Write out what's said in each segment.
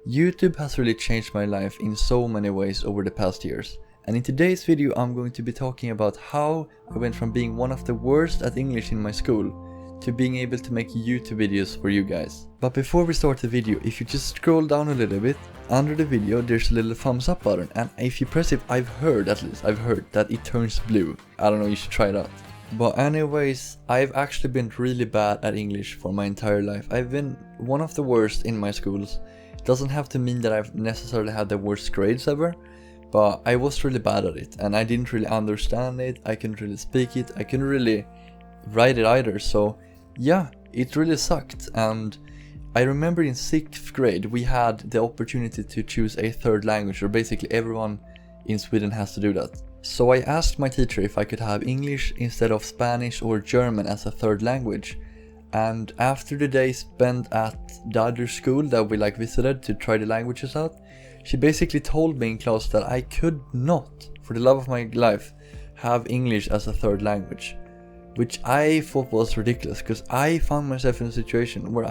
YouTube has really changed my life in so many ways over the past years. And in today's video I'm going to be talking about how I went from being one of the worst at English in my school to being able to make YouTube videos for you guys. But before we start the video, if you just scroll down a little bit, under the video there's a little thumbs up button, and if you press it, I've heard that it turns blue. I don't know, you should try it out. But anyways, I've actually been really bad at English for my entire life. I've been one of the worst in my schools. It doesn't have to mean that I've necessarily had the worst grades ever, but I was really bad at it and I didn't really understand it, I couldn't really speak it, I couldn't really write it either, so yeah, it really sucked. And I remember in 6th grade we had the opportunity to choose a third language, or basically everyone in Sweden has to do that. So I asked my teacher if I could have English instead of Spanish or German as a third language. And after the day spent at the other school that we visited to try the languages out, she basically told me in class that I could not, for the love of my life, have English as a third language. Which I thought was ridiculous, because I found myself in a situation where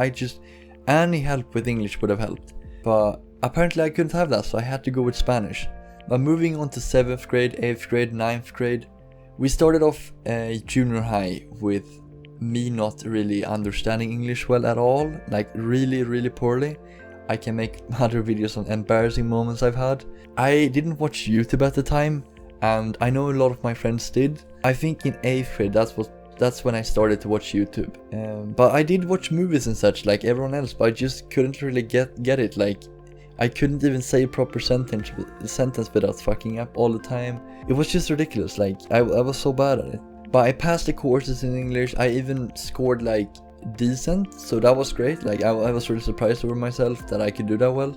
any help with English would have helped. But apparently I couldn't have that, so I had to go with Spanish. But moving on to 7th grade, 8th grade, 9th grade, we started off junior high with me not really understanding English well at all, really poorly. I can make other videos on embarrassing moments I've had. I didn't watch YouTube at the time, and I know a lot of my friends did. I think in 8th grade that's when I started to watch YouTube. But I did watch movies and such like everyone else, but I just couldn't really get it. I couldn't even say a proper sentence without fucking up all the time. It was just ridiculous, I was so bad at it. But I passed the courses in English, I even scored decent, so that was great. I was really surprised over myself that I could do that well.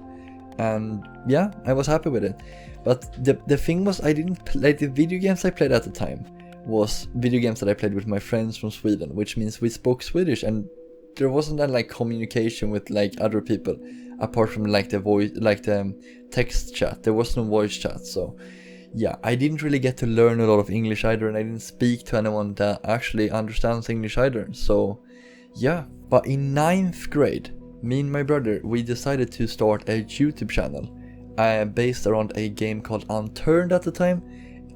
And yeah, I was happy with it. But the thing was, I didn't play the video games I played at the time was video games that I played with my friends from Sweden, which means we spoke Swedish, and there wasn't that communication with other people apart from the voice, the text chat. There was no voice chat, so yeah, I didn't really get to learn a lot of English either, and I didn't speak to anyone that actually understands English either, so yeah. But in 9th grade, me and my brother, we decided to start a YouTube channel based around a game called Unturned at the time.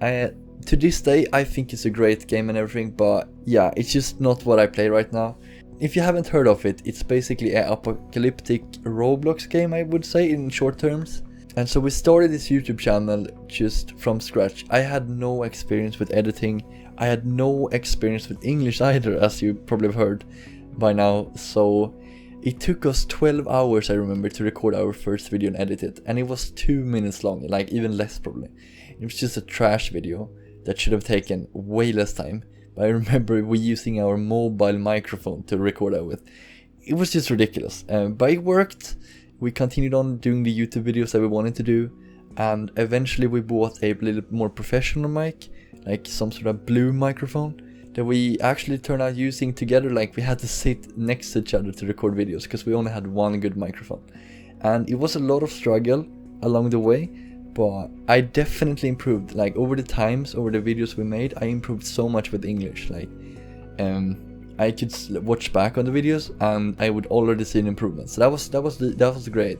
To this day, I think it's a great game and everything, but yeah, it's just not what I play right now. If you haven't heard of it, it's basically an apocalyptic Roblox game, I would say, in short terms. And so we started this YouTube channel just from scratch. I had no experience with editing. I had no experience with English either, as you probably have heard by now. So it took us 12 hours, I remember, to record our first video and edit it. And it was 2 minutes long, even less probably. It was just a trash video that should have taken way less time. But I remember we using our mobile microphone to record that with. It was just ridiculous. But it worked. We continued on doing the YouTube videos that we wanted to do, and eventually we bought a little more professional mic, some sort of blue microphone that we actually turned out using together. We had to sit next to each other to record videos because we only had one good microphone, and it was a lot of struggle along the way, but I definitely improved. Over the videos we made, I improved so much with English. I could watch back on the videos and I would already see an improvement. So that was great.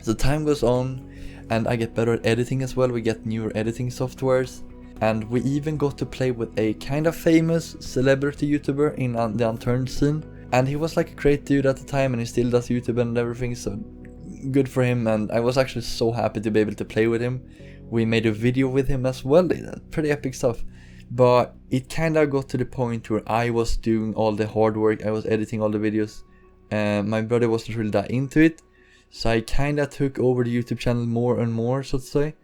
So time goes on and I get better at editing as well. We get newer editing softwares, and we even got to play with a kind of famous celebrity YouTuber in the Unturned scene. And he was a great dude at the time, and he still does YouTube and everything, so good for him. And I was actually so happy to be able to play with him. We made a video with him as well, pretty epic stuff. But it kinda got to the point where I was doing all the hard work, I was editing all the videos. My brother wasn't really that into it, so I kinda took over the YouTube channel more and more, so to say.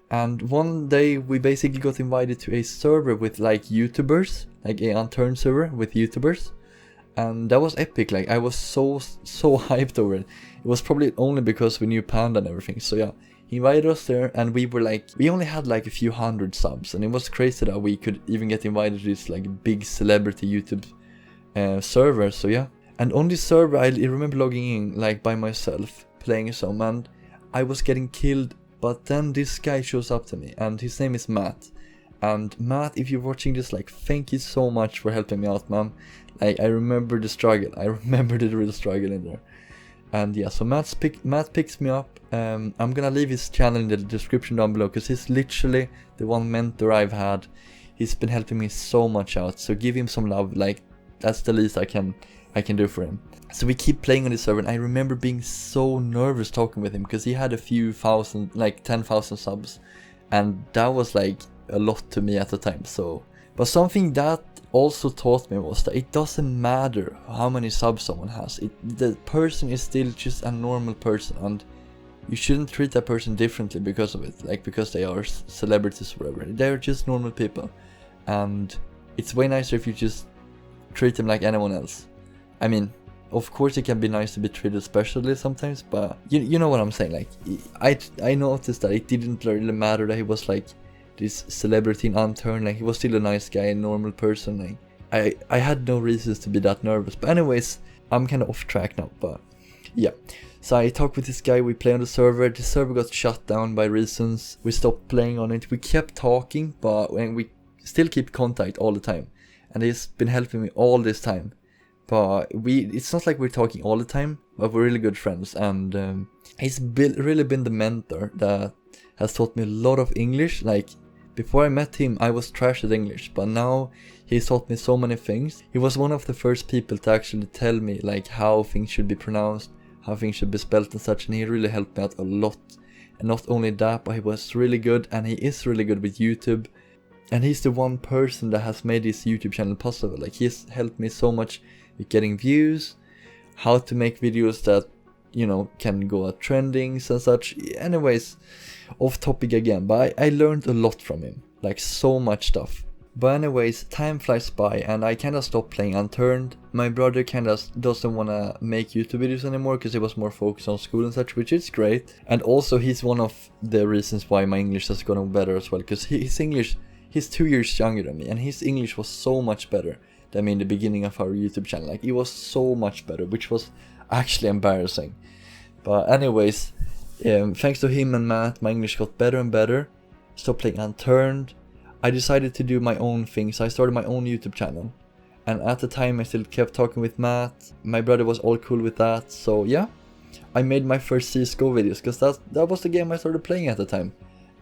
And one day we basically got invited to a server with YouTubers, a Unturned server with YouTubers. And that was epic. I was so hyped over it. It was probably only because we knew Panda and everything, so yeah. He invited us there, and we were we only had a few hundred subs, and it was crazy that we could even get invited to this big celebrity YouTube server, so yeah. And on this server I remember logging in by myself, playing some, and I was getting killed, but then this guy shows up to me, and his name is Matt. And Matt, if you're watching this, thank you so much for helping me out, man. I remember the struggle, I remember the real struggle in there. And yeah, so Matt picks me up. I'm gonna leave his channel in the description down below, because he's literally the one mentor I've had. He's been helping me so much out, so give him some love. Like, that's the least I can do for him. So we keep playing on this server, and I remember being so nervous talking with him, because he had a few thousand, like 10,000 subs, and that was like a lot to me at the time. So, but something that also taught me was that it doesn't matter how many subs someone has. The person is still just a normal person, and you shouldn't treat that person differently because of it, like because they are celebrities or whatever. They're just normal people, and it's way nicer if you just treat them like anyone else. I mean, of course it can be nice to be treated specially sometimes, but you know what I'm saying. Like, I noticed that it didn't really matter that he was like this celebrity in Unturned. Like, he was still a nice guy, a normal person. Like, I had no reasons to be that nervous. But anyways, I'm kind of off track now, but yeah. So I talked with this guy, we play on the server got shut down by reasons, we stopped playing on it. We kept talking, but we still keep contact all the time, and he's been helping me all this time. But it's not like we're talking all the time, but we're really good friends, and he's really been the mentor that has taught me a lot of English. Like, before I met him, I was trash at English, but now he's taught me so many things. He was one of the first people to actually tell me like how things should be pronounced, how things should be spelled and such, and he really helped me out a lot. And not only that, but he was really good, and he is really good with YouTube. And he's the one person that has made this YouTube channel possible. Like, he's helped me so much with getting views, how to make videos that, you know, can go at trendings and such. Anyways, off topic again, but I learned a lot from him, like so much stuff. But anyways, time flies by, and I kinda stopped playing Unturned. My brother kinda doesn't wanna make YouTube videos anymore, because he was more focused on school and such, which is great. And also, he's one of the reasons why my English has gotten better as well, because his English, he's 2 years younger than me, and his English was so much better than me in the beginning of our YouTube channel. Like, it was so much better, which was actually embarrassing. But anyways, thanks to him and Matt, my English got better and better. Stopped playing Unturned. I decided to do my own thing, so I started my own YouTube channel. And at the time I still kept talking with Matt. My brother was all cool with that, so yeah. I made my first CSGO videos, because that was the game I started playing at the time.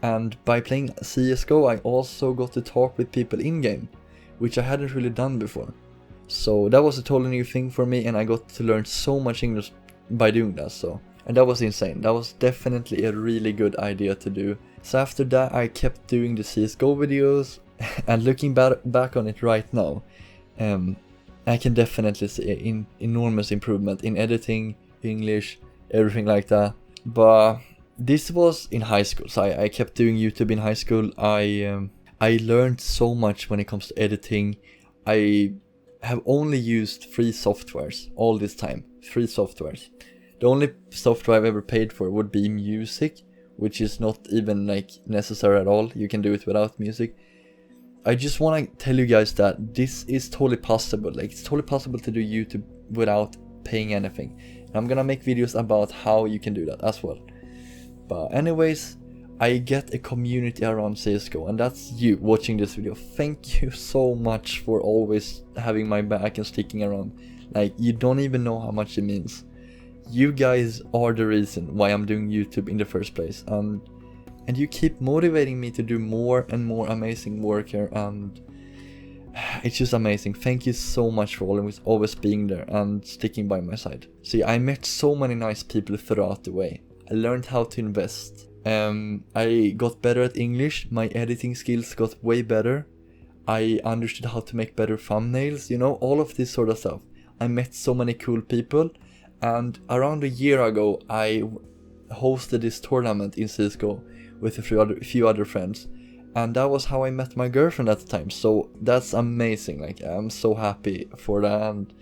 And by playing CSGO, I also got to talk with people in-game, which I hadn't really done before. So that was a totally new thing for me, and I got to learn so much English by doing that. So, and that was insane. That was definitely a really good idea to do. So after that, I kept doing the CSGO videos, and looking back on it right now, I can definitely see an enormous improvement in editing, English, everything like that. But this was in high school, so I kept doing YouTube in high school. I learned so much when it comes to editing. I have only used 3 softwares all this time. 3 softwares. The only software I've ever paid for would be music, which is not even like necessary at all. You can do it without music. I just want to tell you guys that this is totally possible. Like, it's totally possible to do YouTube without paying anything. And I'm gonna make videos about how you can do that as well. But anyways, I get a community around CSGO, and that's you watching this video. Thank you so much for always having my back and sticking around. Like, you don't even know how much it means. You guys are the reason why I'm doing YouTube in the first place, and you keep motivating me to do more and more amazing work here, and it's just amazing. Thank you so much for always being there and sticking by my side. See, I met so many nice people throughout the way. I learned how to invest. I got better at English. My editing skills got way better. I understood how to make better thumbnails, you know, all of this sort of stuff. I met so many cool people. And around a year ago, I hosted this tournament in CSGO with a few other friends, and that was how I met my girlfriend at the time. So that's amazing. Like, I'm so happy for that, and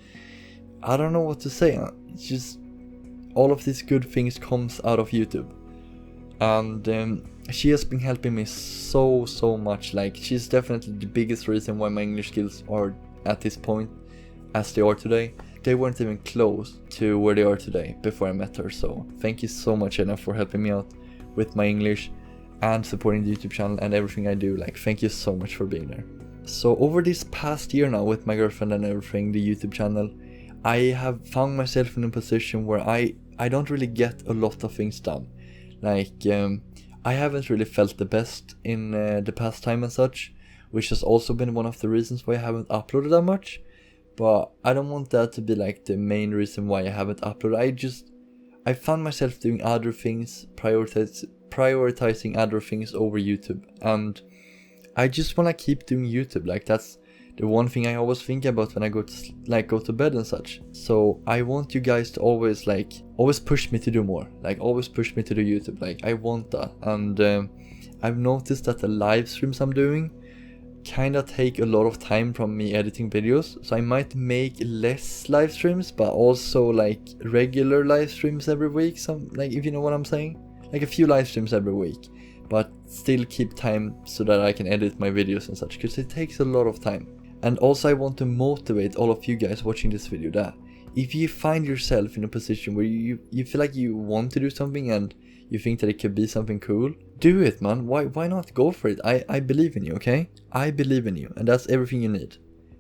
I don't know what to say. It's just all of these good things comes out of YouTube, and she has been helping me so much. Like, she's definitely the biggest reason why my English skills are at this point as they are today. They weren't even close to where they are today before I met her. So thank you so much, Anna, for helping me out with my English and supporting the YouTube channel and everything I do. Like, thank you so much for being there. So over this past year now, with my girlfriend and everything, the YouTube channel, I have found myself in a position where I I don't really get a lot of things done. Like, I haven't really felt the best in the past time and such, which has also been one of the reasons why I haven't uploaded that much. But I don't want that to be like the main reason why I haven't uploaded. I found myself doing other things, prioritizing other things over YouTube, and I just want to keep doing YouTube. Like, that's the one thing I always think about when I go to bed and such. So I want you guys to always push me to do more. Like, always push me to do YouTube. Like, I want that. And I've noticed that the live streams I'm doing kinda take a lot of time from me editing videos. So I might make less live streams, but also like regular live streams every week. Like, if you know what I'm saying, like a few live streams every week, but still keep time so that I can edit my videos and such, because it takes a lot of time. And also I want to motivate all of you guys watching this video that if you find yourself in a position where you feel like you want to do something and you think that it could be something cool, do it, man. Why not? Go for it. I believe in you, okay? I believe in you, and that's everything you need.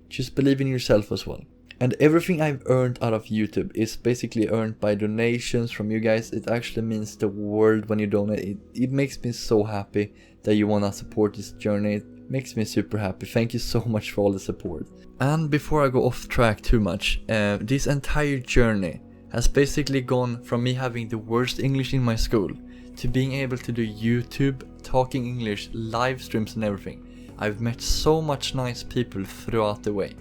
Just believe in yourself as well. And everything I've earned out of YouTube is basically earned by donations from you guys. It actually means the world when you donate. It makes me so happy that you want to support this journey. It makes me super happy. Thank you so much for all the support. And before I go off track too much, this entire journey has basically gone from me having the worst English in my school to being able to do YouTube, talking English, live streams and everything. I've met so much nice people throughout the way.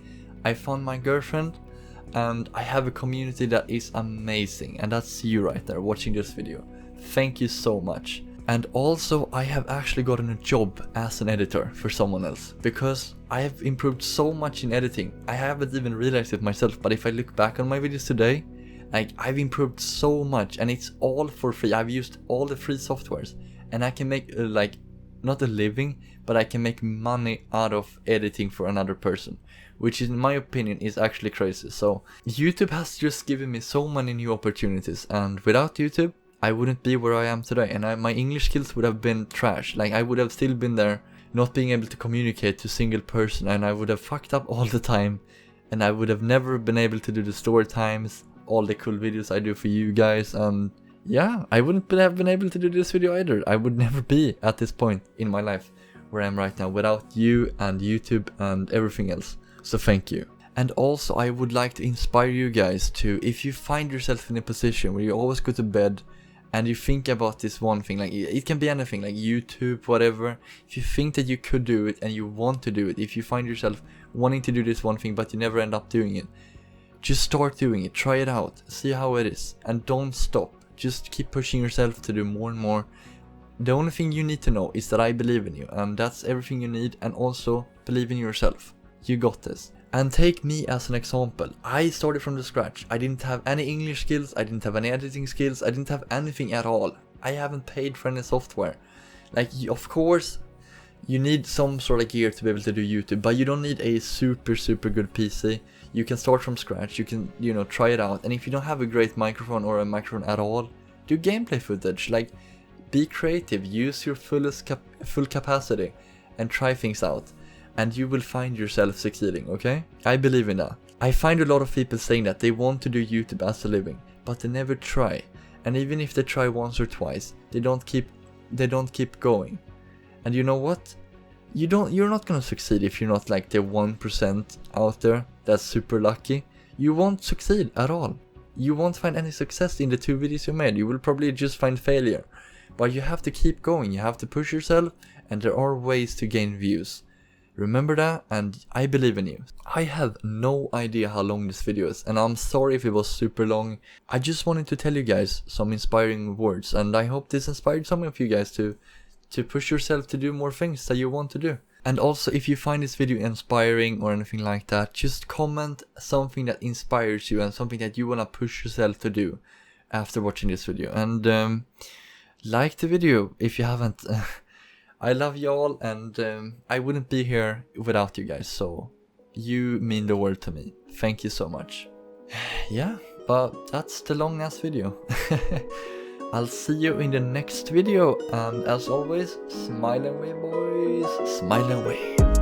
I found my girlfriend, and I have a community that is amazing, and that's you right there watching this video. Thank you so much. And also I have actually gotten a job as an editor for someone else, because I have improved so much in editing. I haven't even realized it myself, but if I look back on my videos today, like, I've improved so much, and it's all for free. I've used all the free softwares, and I can make like, not a living, but I can make money out of editing for another person, which in my opinion is actually crazy. So YouTube has just given me so many new opportunities, and without YouTube I wouldn't be where I am today, and my English skills would have been trash. Like, I would have still been there, not being able to communicate to a single person, and I would have fucked up all the time, and I would have never been able to do the story times, all the cool videos I do for you guys. And yeah, I wouldn't have been able to do this video either. I would never be at this point in my life where I am right now without you and YouTube and everything else. So thank you. And also I would like to inspire you guys to, if you find yourself in a position where you always go to bed and you think about this one thing, like it can be anything, like YouTube, whatever. If you think that you could do it and you want to do it, if you find yourself wanting to do this one thing but you never end up doing it, just start doing it, try it out, see how it is, and don't stop. Just keep pushing yourself to do more and more. The only thing you need to know is that I believe in you, and that's everything you need. And also believe in yourself. You got this. And take me as an example. I started from the scratch. I didn't have any English skills, I didn't have any editing skills, I didn't have anything at all. I haven't paid for any software. Like, of course you need some sort of gear to be able to do YouTube, but you don't need a super good PC. You can start from scratch, you can, try it out. And if you don't have a great microphone or a microphone at all, do gameplay footage. Like, be creative, use your full capacity and try things out, and you will find yourself succeeding, okay? I believe in that. I find a lot of people saying that they want to do YouTube as a living, but they never try. And even if they try once or twice, they don't keep going. And you know what? You're not gonna succeed if you're not like the 1% out there that's super lucky. You won't succeed at all. You won't find any success in the 2 videos you made. You will probably just find failure. But you have to keep going, you have to push yourself, and there are ways to gain views. Remember that, and I believe in you. I have no idea how long this video is, and I'm sorry if it was super long. I just wanted to tell you guys some inspiring words, and I hope this inspired some of you guys to push yourself to do more things that you want to do. And also, if you find this video inspiring or anything like that, just comment something that inspires you and something that you want to push yourself to do after watching this video. And like the video if you haven't. I love y'all, and I wouldn't be here without you guys, so you mean the world to me. Thank you so much. Yeah, but that's the long ass video. I'll see you in the next video, and as always, smile away boys, smile away.